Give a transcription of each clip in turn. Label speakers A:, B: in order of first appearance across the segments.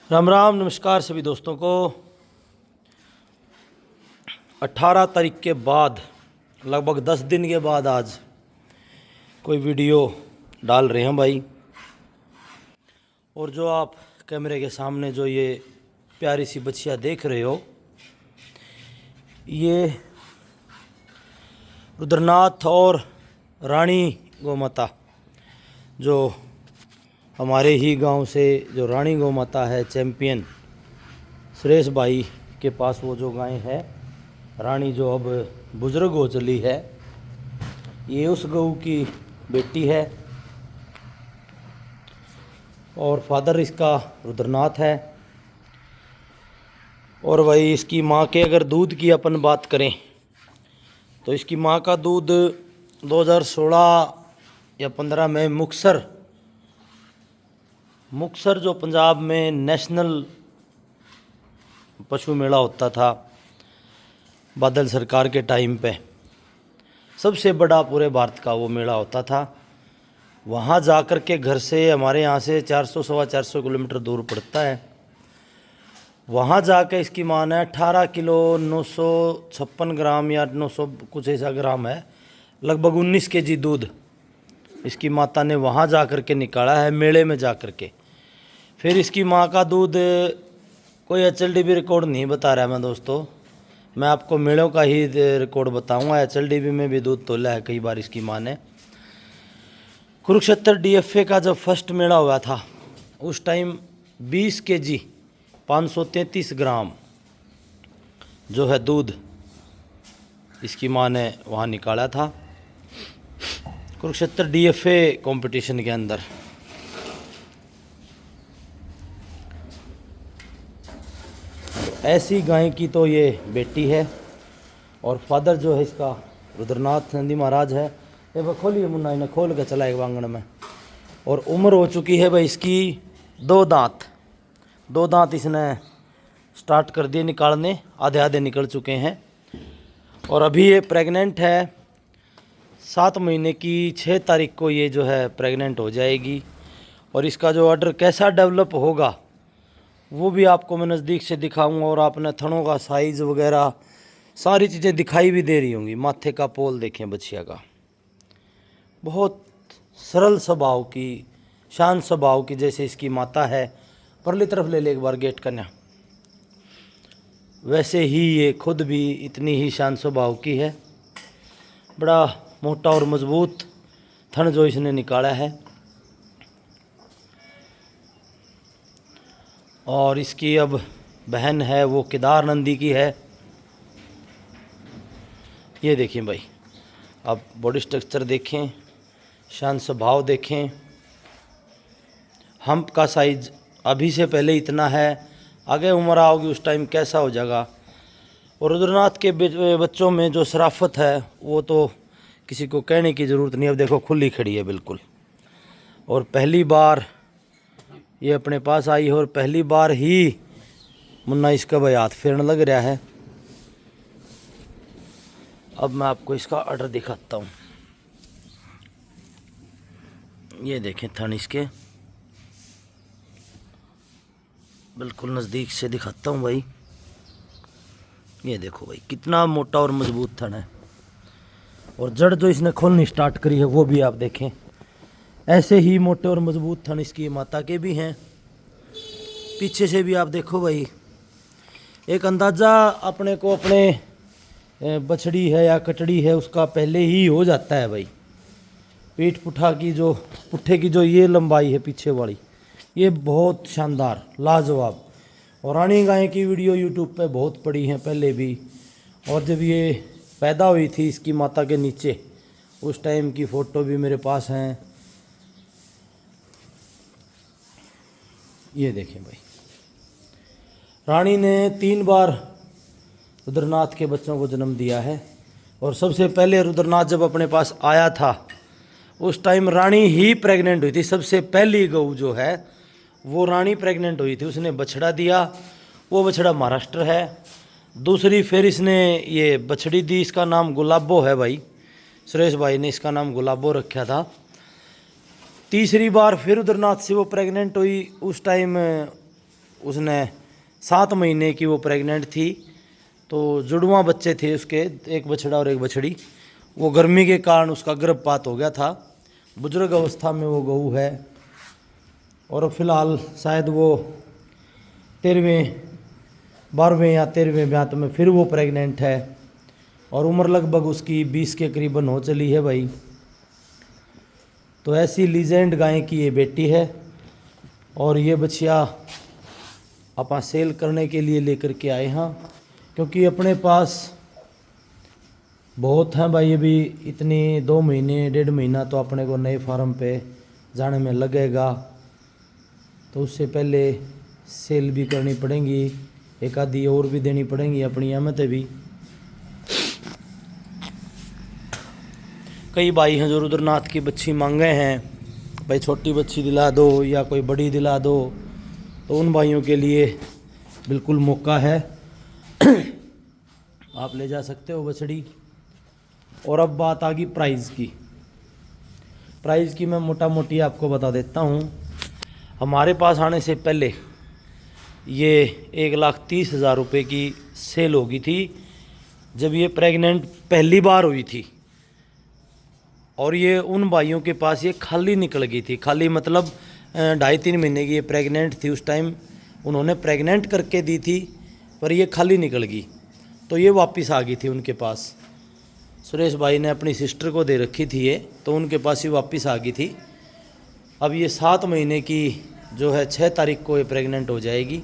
A: राम राम नमस्कार सभी दोस्तों को। 18 तारीख के बाद लगभग 10 दिन के बाद आज कोई वीडियो डाल रहे हैं भाई। और जो आप कैमरे के सामने जो ये प्यारी सी बच्चियाँ देख रहे हो, ये रुद्रनाथ और रानी गौ माता, जो हमारे ही गांव से जो रानी गौ माता है, चैम्पियन सुरेश भाई के पास वो जो गाय है रानी, जो अब बुजुर्ग हो चली है, ये उस गऊ की बेटी है। और फादर इसका रुद्रनाथ है। और भाई इसकी माँ के अगर दूध की अपन बात करें तो इसकी माँ का दूध 2016 या 15 में मुक्तसर जो पंजाब में नेशनल पशु मेला होता था बादल सरकार के टाइम पे, सबसे बड़ा पूरे भारत का वो मेला होता था। वहाँ जाकर के घर से, हमारे यहाँ से 400-450 किलोमीटर दूर पड़ता है, वहाँ जाकर इसकी माँ ने 18 किलो 956 ग्राम या 900 कुछ ऐसा ग्राम है, लगभग 19 केजी दूध इसकी माता ने वहाँ जा कर के निकाला है, मेले में जा कर के। फिर इसकी माँ का दूध कोई HLDB रिकॉर्ड नहीं बता रहा मैं दोस्तों, मैं आपको मेलों का ही रिकॉर्ड बताऊंगा। HLDB में भी दूध तोला है कई बार इसकी माँ ने। कुरुक्षेत्र DFA का जब फर्स्ट मेला हुआ था उस टाइम 20 केजी 533 ग्राम जो है दूध इसकी माँ ने वहाँ निकाला था कुरुक्षेत्र DFA कंपटीशन के अंदर। ऐसी गाय की तो ये बेटी है। और फादर जो है इसका रुद्रनाथ नंदी महाराज है। ये वह खोलिए मुन्ना, इन्हें खोल के चला एक आंगन में। और उम्र हो चुकी है भाई इसकी 2 दांत इसने स्टार्ट कर दिए निकालने, आधे आधे निकल चुके हैं। और अभी ये प्रेग्नेंट है, 7 महीने की 6 तारीख को ये जो है प्रेग्नेंट हो जाएगी। और इसका जो ऑर्डर कैसा डेवलप होगा वो भी आपको मैं नज़दीक से दिखाऊंगा। और आपने थनों का साइज़ वगैरह सारी चीज़ें दिखाई भी दे रही होंगी। माथे का पोल देखें बच्चिया का, बहुत सरल स्वभाव की, शांत स्वभाव की जैसे इसकी माता है। परली तरफ ले ले एक बार गेट कन्या, वैसे ही ये खुद भी इतनी ही शांत स्वभाव की है। बड़ा मोटा और मजबूत थन जो इसने निकाला है। और इसकी अब बहन है वो केदार नंदी की है। ये देखिए भाई, आप बॉडी स्ट्रक्चर देखें, शांत स्वभाव देखें। हम्प का साइज अभी से पहले इतना है, आगे उम्र आओगी उस टाइम कैसा हो जाएगा। और रुद्रनाथ के बच्चों में जो शराफत है वो तो किसी को कहने की ज़रूरत नहीं। अब देखो खुली खड़ी है बिल्कुल। और पहली बार ये अपने पास आई है और पहली बार ही मुन्ना इसका भाई हाथ फेरने लग रहा है। अब मैं आपको इसका ऑर्डर दिखाता हूँ। ये देखें थन इसके, बिल्कुल नज़दीक से दिखाता हूँ भाई। ये देखो भाई कितना मोटा और मजबूत थन है। और जड़ जो इसने खोलनी स्टार्ट करी है वो भी आप देखें। ऐसे ही मोटे और मजबूत थन इसकी माता के भी हैं। पीछे से भी आप देखो भाई, एक अंदाज़ा अपने को अपने बछड़ी है या कटड़ी है उसका पहले ही हो जाता है भाई। पीठ पुट्ठे की जो ये लंबाई है पीछे वाली, ये बहुत शानदार लाजवाब। और रानी गाय की वीडियो यूट्यूब पे बहुत पड़ी हैं पहले भी। और जब ये पैदा हुई थी इसकी माता के नीचे, उस टाइम की फ़ोटो भी मेरे पास हैं। ये देखें भाई, रानी ने 3 बार रुद्रनाथ के बच्चों को जन्म दिया है। और सबसे पहले रुद्रनाथ जब अपने पास आया था उस टाइम रानी ही प्रेग्नेंट हुई थी। सबसे पहली गऊ जो है वो रानी प्रेग्नेंट हुई थी, उसने बछड़ा दिया। वो बछड़ा महाराष्ट्र है। दूसरी फिर इसने ये बछड़ी दी, इसका नाम गुलाबो है भाई। सुरेश भाई ने इसका नाम गुलाबो रखा था। तीसरी बार फिर रुद्रनाथ से वो प्रेग्नेंट हुई, उस टाइम उसने 7 महीने की वो प्रेग्नेंट थी, तो जुड़वा बच्चे थे उसके, एक बछड़ा और एक बछड़ी। वो गर्मी के कारण उसका गर्भपात हो गया था। बुजुर्ग अवस्था में वो गऊ है और फिलहाल शायद वो 13वें 12वें या 13वें ब्यात में फिर वो प्रेग्नेंट है और उम्र लगभग उसकी 20 के करीबन हो चली है भाई। तो ऐसी लीजेंड गाय की ये बेटी है और ये बछिया अपना सेल करने के लिए लेकर के आए हैं, क्योंकि अपने पास बहुत हैं भाई। अभी इतनी 2 महीने 1.5 महीना तो अपने को नए फार्म पे जाने में लगेगा, तो उससे पहले सेल भी करनी पड़ेंगी, एक आधी और भी देनी पड़ेंगी अपनी अहमतें भी। कई भाई हैं जो रुद्रनाथ की बच्ची मांगे हैं, भाई छोटी बच्ची दिला दो या कोई बड़ी दिला दो, तो उन भाइयों के लिए बिल्कुल मौका है। आप ले जा सकते हो बछड़ी। और अब बात आ गई प्राइस की। प्राइस की मैं मोटा मोटी आपको बता देता हूँ। हमारे पास आने से पहले ये 1,30,000 रुपये की सेल होगी थी जब ये प्रेग्नेंट पहली बार हुई थी। और ये उन भाइयों के पास ये खाली निकल गई थी। खाली मतलब 2.5-3 महीने की ये प्रेग्नेंट थी। उस टाइम उन्होंने प्रेग्नेंट करके दी थी, पर ये खाली निकल गई, तो ये वापस आ गई थी उनके पास। सुरेश भाई ने अपनी सिस्टर को दे रखी थी ये, तो उनके पास ही वापस आ गई थी। अब ये 7 महीने की जो है 6 तारीख को ये प्रेग्नेंट हो जाएगी।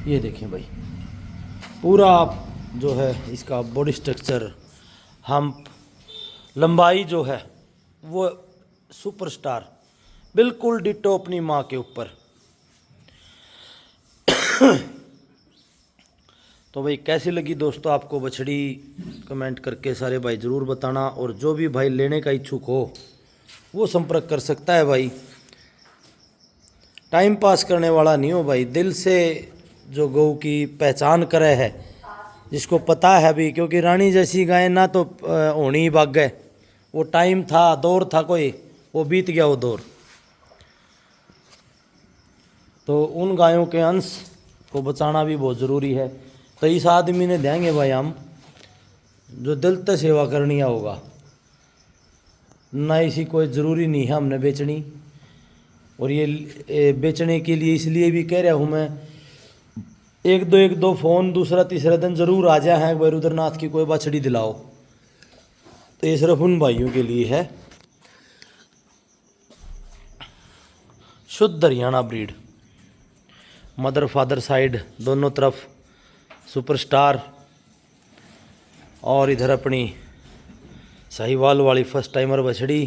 A: ये देखें भाई, पूरा जो है इसका बॉडी स्ट्रक्चर, हम्प, लंबाई जो है वो सुपरस्टार, बिल्कुल डिटो अपनी माँ के ऊपर। तो भाई कैसी लगी दोस्तों आपको बछड़ी, कमेंट करके सारे भाई ज़रूर बताना। और जो भी भाई लेने का इच्छुक हो वो संपर्क कर सकता है भाई। टाइम पास करने वाला नहीं हो भाई, दिल से जो गऊ की पहचान करे है, जिसको पता है भी, क्योंकि रानी जैसी गाय ना तो होनी ही भाग गए। वो टाइम था, दौर था कोई, वो बीत गया वो दौर। तो उन गायों के अंश को बचाना भी बहुत ज़रूरी है। तो इस आदमी ने देंगे भाई हम, जो दिल से सेवा करनी होगा ना, इसी कोई ज़रूरी नहीं है हमने बेचनी। और ये बेचने के लिए इसलिए भी कह रहा हूँ मैं, एक दो फ़ोन दूसरा तीसरा दिन ज़रूर आ जाए हैं भाई रुद्रनाथ की कोई बछड़ी दिलाओ, तो ये सिर्फ उन भाइयों के लिए है। शुद्ध Haryana breed, mother father side दोनों तरफ सुपरस्टार। और इधर अपनी साहिवाल वाली फर्स्ट टाइमर बछड़ी,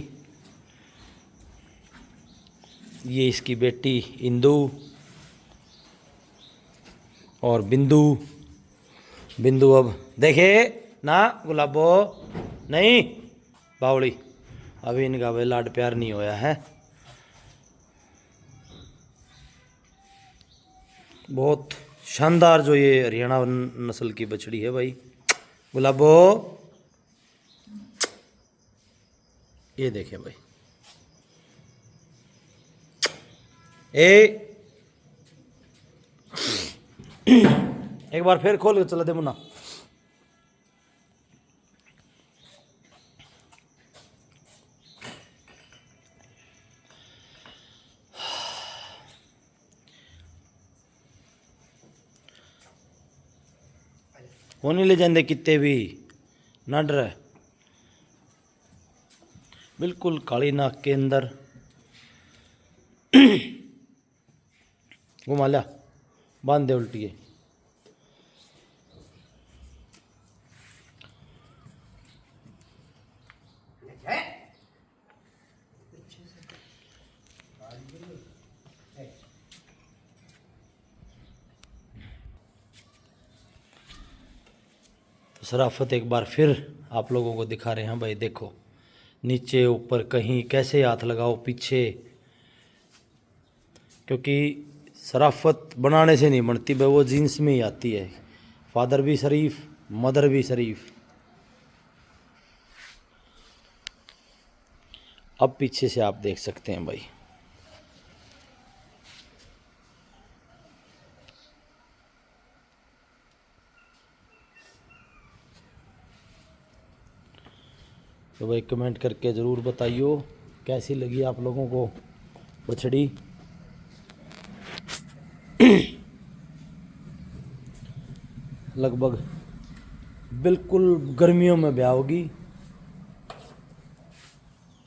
A: ये इसकी बेटी इंदू और बिंदु। बिंदु अब देखे ना, गुलाबो नहीं बावड़ी, अभी इनका भाई लाड प्यार नहीं होया है। बहुत शानदार जो ये हरियाणा नस्ल की बछड़ी है भाई। गुलाबो ये देखें भाई, एक बार फिर खोल के चला दे मुन्ना। वो नहीं ले जाते कितने भी ना डर है, बिल्कुल काली नाक के अंदर। घुमा लिया, बांध दे उल्टी। तो शराफत एक बार फिर आप लोगों को दिखा रहे हैं भाई। देखो नीचे ऊपर कहीं कैसे हाथ लगाओ पीछे, क्योंकि शराफत बनाने से नहीं बनती भाई, वो जीन्स में ही आती है। फादर भी शरीफ, मदर भी शरीफ। अब पीछे से आप देख सकते हैं भाई, तो भाई कमेंट करके ज़रूर बताइयो कैसी लगी आप लोगों को बछड़ी। लगभग बिल्कुल गर्मियों में ब्याह होगी,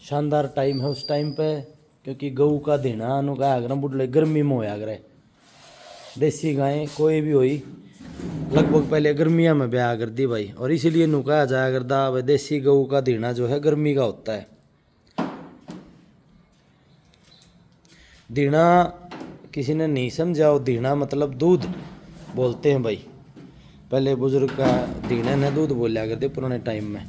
A: शानदार टाइम है उस टाइम पे, क्योंकि गऊ का देना अनुका अगर बुढ़ले गर्मी में होया करे। देसी गायें कोई भी हुई लगभग पहले गर्मिया में ब्याह कर दी भाई, और इसीलिए नुकाया जाया करता भाई देसी गऊ का देना जो है गर्मी का होता है। दीना किसी ने नहीं समझा, वो दीना मतलब दूध बोलते हैं भाई, पहले बुजुर्ग का दीना ने दूध बोलिया करते पुराने टाइम में।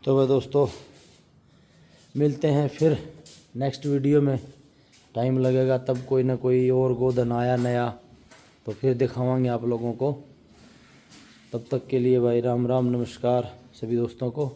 A: तो वह दोस्तों मिलते हैं फिर नेक्स्ट वीडियो में, टाइम लगेगा तब कोई ना कोई और गोधन आया नया तो फिर दिखावांगे आप लोगों को। तब तक के लिए भाई राम राम नमस्कार सभी दोस्तों को।